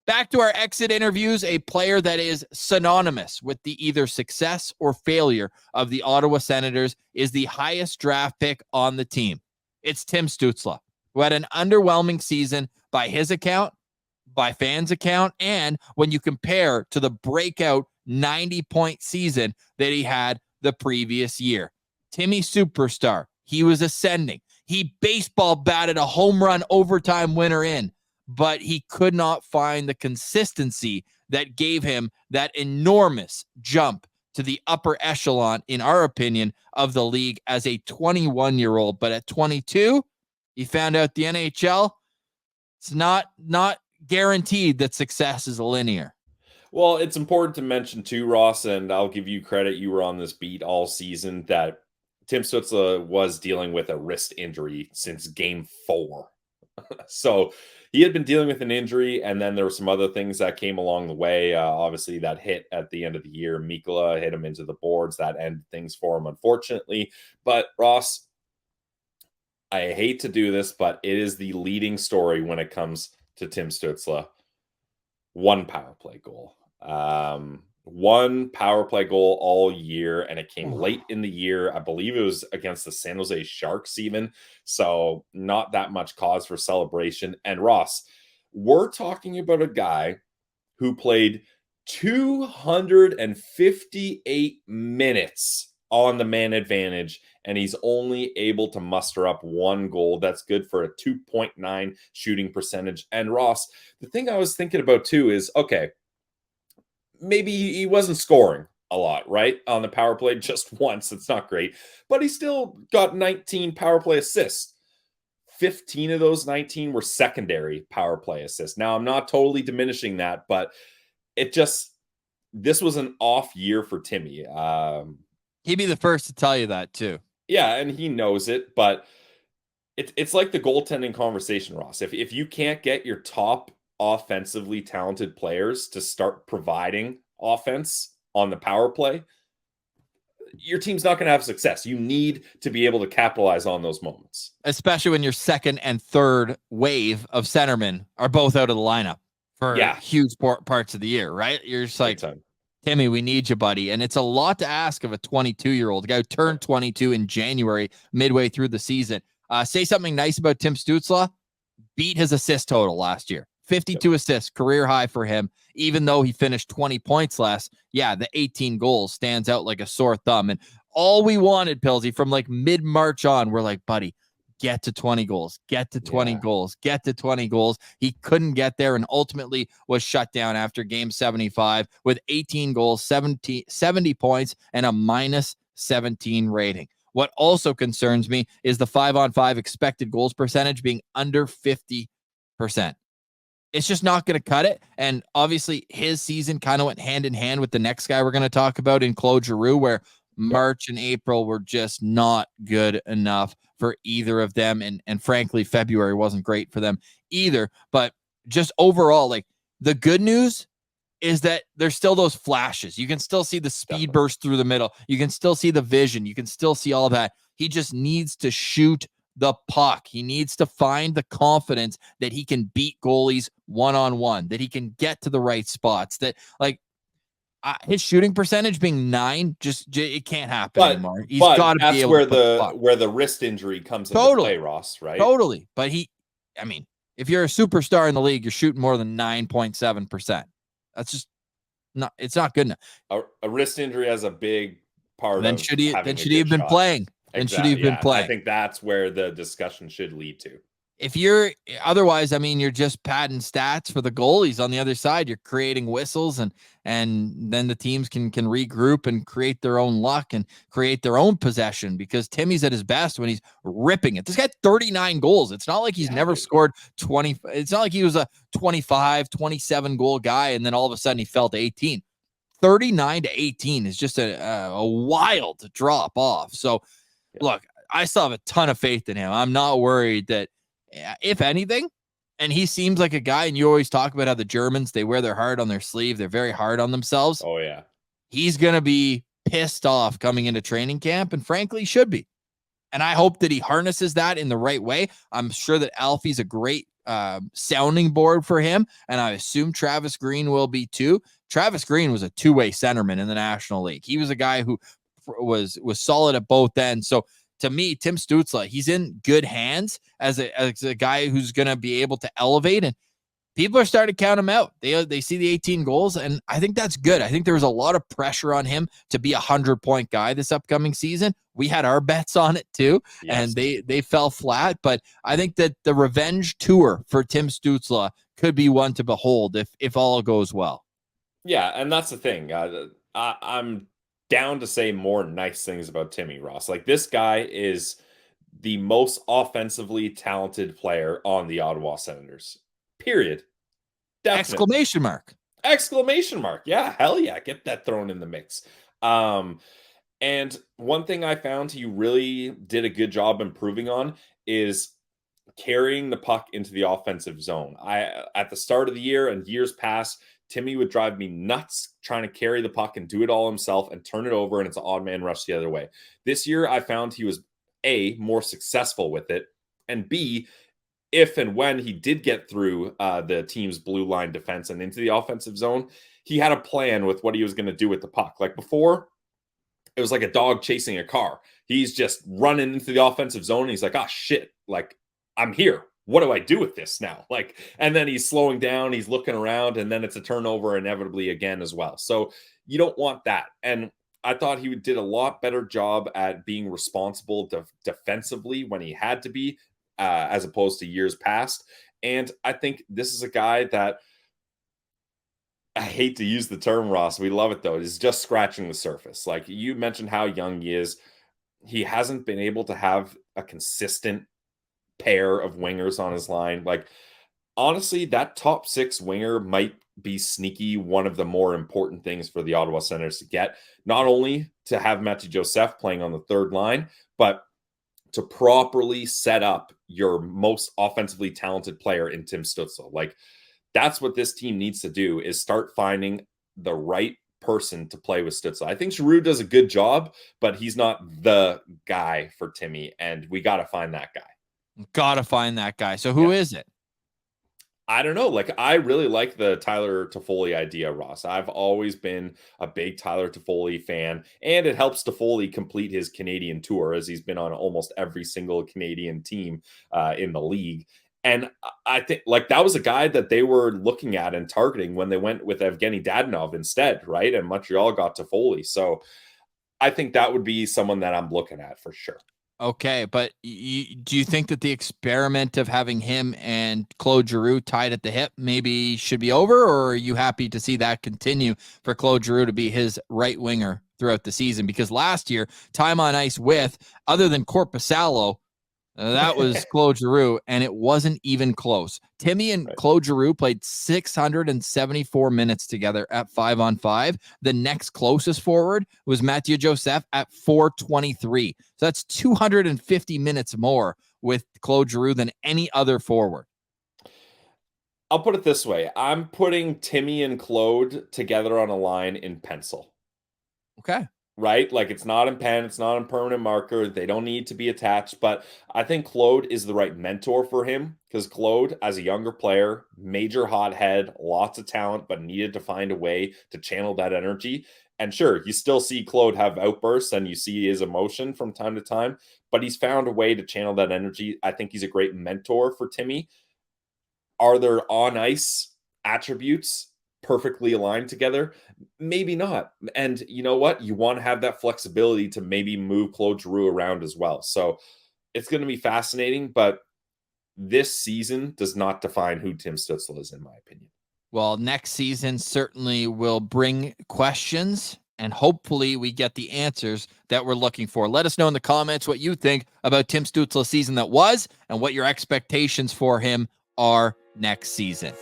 Back to our exit interviews, a player that is synonymous with the either success or failure of the Ottawa Senators is the highest draft pick on the team. It's Tim Stützle, who had an underwhelming season by his account, by fans' account, and when you compare to the breakout 90-point season that he had the previous year. Timmy Superstar, he was ascending. He baseball batted a home run overtime winner in, but he could not find the consistency that gave him that enormous jump to the upper echelon, in our opinion, of the league as a 21-year-old. But at 22, he found out the NHL, it's not guaranteed that success is linear. Well, it's important to mention too, Ross, and I'll give you credit. You were on this beat all season, that Tim Stützle was dealing with a wrist injury since game 4. So he had been dealing with an injury, and then there were some other things that came along the way. Obviously, that hit at the end of the year. Mikkola hit him into the boards. That ended things for him, unfortunately. But Ross, I hate to do this, but it is the leading story when it comes to Tim Stützle. 1 power play goal. 1 power play goal all year, and it came late in the year. I believe it was against the San Jose Sharks even. So not that much cause for celebration. And Ross, we're talking about a guy who played 258 minutes on the man advantage, and he's only able to muster up 1 goal. That's good for a 2.9 shooting percentage. And Ross, the thing I was thinking about too is, okay, maybe he wasn't scoring a lot, right? On the power play just once. It's not great, but he still got 19 power play assists. 15 of those 19 were secondary power play assists. Now, I'm not totally diminishing that, but this was an off year for Timmy. He'd be the first to tell you that too. Yeah, and he knows it, but it's like the goaltending conversation, Ross. If you can't get your top offensively talented players to start providing offense on the power play, your team's not going to have success. You need to be able to capitalize on those moments. Especially when your second and third wave of centermen are both out of the lineup for huge parts of the year, right? You're just like, Timmy, we need you, buddy. And it's a lot to ask of a 22-year-old guy who turned 22 in January, midway through the season. Say something nice about Tim Stützle. Beat his assist total last year. 52 assists, career high for him, even though he finished 20 points less. Yeah, the 18 goals stands out like a sore thumb. And all we wanted, Pilsy, from like mid-March on, we're like, buddy, get to 20 goals, get to 20 goals, get to 20 goals. He couldn't get there and ultimately was shut down after game 75 with 18 goals, 70 points, and a -17 rating. What also concerns me is the 5-on-5 expected goals percentage being under 50%. It's just not going to cut it. And obviously his season kind of went hand in hand with the next guy we're going to talk about in Claude Giroux, where March and April were just not good enough for either of them. And frankly, February wasn't great for them either. But just overall, like, the good news is that there's still those flashes. You can still see the speed burst through the middle. You can still see the vision. You can still see all that. He just needs to shoot the puck. He needs to find the confidence that he can beat goalies one-on-one, that he can get to the right spots, that like his shooting percentage being 9, it can't happen anymore. He's got to be able to put where the wrist injury comes into play, Ross, right? Totally. But if you're a superstar in the league, you're shooting more than 9.7%. That's just not, it's not good enough. A wrist injury has a big part then of should he have been playing? And should he have been playing? I think that's where the discussion should lead to. If you're otherwise, you're just padding stats for the goalies on the other side. You're creating whistles, and then the teams can regroup and create their own luck and create their own possession, because Timmy's at his best when he's ripping it. This guy had 39 goals. It's not like he's never scored 20. It's not like he was a 25, 27 goal guy and then all of a sudden he fell to 18. 39 to 18 is just a wild drop off. So, look, I still have a ton of faith in him. I'm not worried that, if anything, and he seems like a guy, and you always talk about how the Germans, they wear their heart on their sleeve. They're very hard on themselves. Oh, yeah. He's going to be pissed off coming into training camp, and frankly, should be. And I hope that he harnesses that in the right way. I'm sure that Alfie's a great sounding board for him, and I assume Travis Green will be too. Travis Green was a two-way centerman in the National League. He was a guy who was solid at both ends. So to me, Tim Stützle, he's in good hands as a guy who's going to be able to elevate, and people are starting to count him out. They see the 18 goals, and I think that's good. I think there was a lot of pressure on him to be a 100-point guy this upcoming season. We had our bets on it too, and they fell flat. But I think that the revenge tour for Tim Stützle could be one to behold if all goes well. Yeah, and that's the thing. I'm down to say more nice things about Timmy, Ross. Like, this guy is the most offensively talented player on the Ottawa Senators. Period. Definitely. Exclamation mark. Exclamation mark. Yeah, hell yeah. Get that thrown in the mix. And one thing I found he really did a good job improving on is carrying the puck into the offensive zone. At the start of the year and years past, Timmy would drive me nuts trying to carry the puck and do it all himself and turn it over, and it's an odd man rush the other way. This year, I found he was A, more successful with it, and B, if and when he did get through the team's blue line defense and into the offensive zone, he had a plan with what he was going to do with the puck. Like before, it was like a dog chasing a car. He's just running into the offensive zone, and he's like, oh, shit, like, I'm here. What do I do with this now? Like, and then he's slowing down, he's looking around, and then it's a turnover inevitably again as well. So you don't want that. And I thought he did a lot better job at being responsible defensively when he had to be, as opposed to years past. And I think this is a guy that, I hate to use the term, Ross, we love it though, is just scratching the surface. Like, you mentioned how young he is. He hasn't been able to have a consistent pair of wingers on his line. Like, honestly, that top six winger might be sneaky one of the more important things for the Ottawa Senators to get, not only to have Matthew Joseph playing on the third line, but to properly set up your most offensively talented player in Tim Stützle. Like, that's what this team needs to do, is start finding the right person to play with Stützle. I think Giroux does a good job, but he's not the guy for Timmy, and we got to find that guy. Gotta find that guy. So who is it? I don't know. Like, I really like the Tyler Toffoli idea, Ross. I've always been a big Tyler Toffoli fan, and it helps Toffoli complete his Canadian tour, as he's been on almost every single Canadian team in the league. And I think, like, that was a guy that they were looking at and targeting when they went with Evgeny Dadonov instead, right? And Montreal got Toffoli. So I think that would be someone that I'm looking at for sure. Okay, but do you think that the experiment of having him and Claude Giroux tied at the hip maybe should be over, or are you happy to see that continue for Claude Giroux to be his right winger throughout the season? Because last year, time on ice with, other than Korpisalo, that was Claude Giroux, and it wasn't even close. Timmy and Claude Giroux played 674 minutes together at 5-on-5. The next closest forward was Matthew Joseph at 423. So that's 250 minutes more with Claude Giroux than any other forward. I'll put it this way. I'm putting Timmy and Claude together on a line in pencil. Okay. Right? Like, it's not in pen, it's not in permanent marker. They don't need to be attached, but I think Claude is the right mentor for him, because Claude, as a younger player, major hothead, lots of talent, but needed to find a way to channel that energy. And sure, you still see Claude have outbursts and you see his emotion from time to time, but he's found a way to channel that energy. I think he's a great mentor for Timmy. Are there on ice attributes perfectly aligned together? Maybe not. And you know what? You want to have that flexibility to maybe move Claude Giroux around as well. So it's going to be fascinating, but this season does not define who Tim Stützle is, in my opinion. Well, next season certainly will bring questions, and hopefully we get the answers that we're looking for. Let us know in the comments what you think about Tim Stützle's season that was, and what your expectations for him are next season.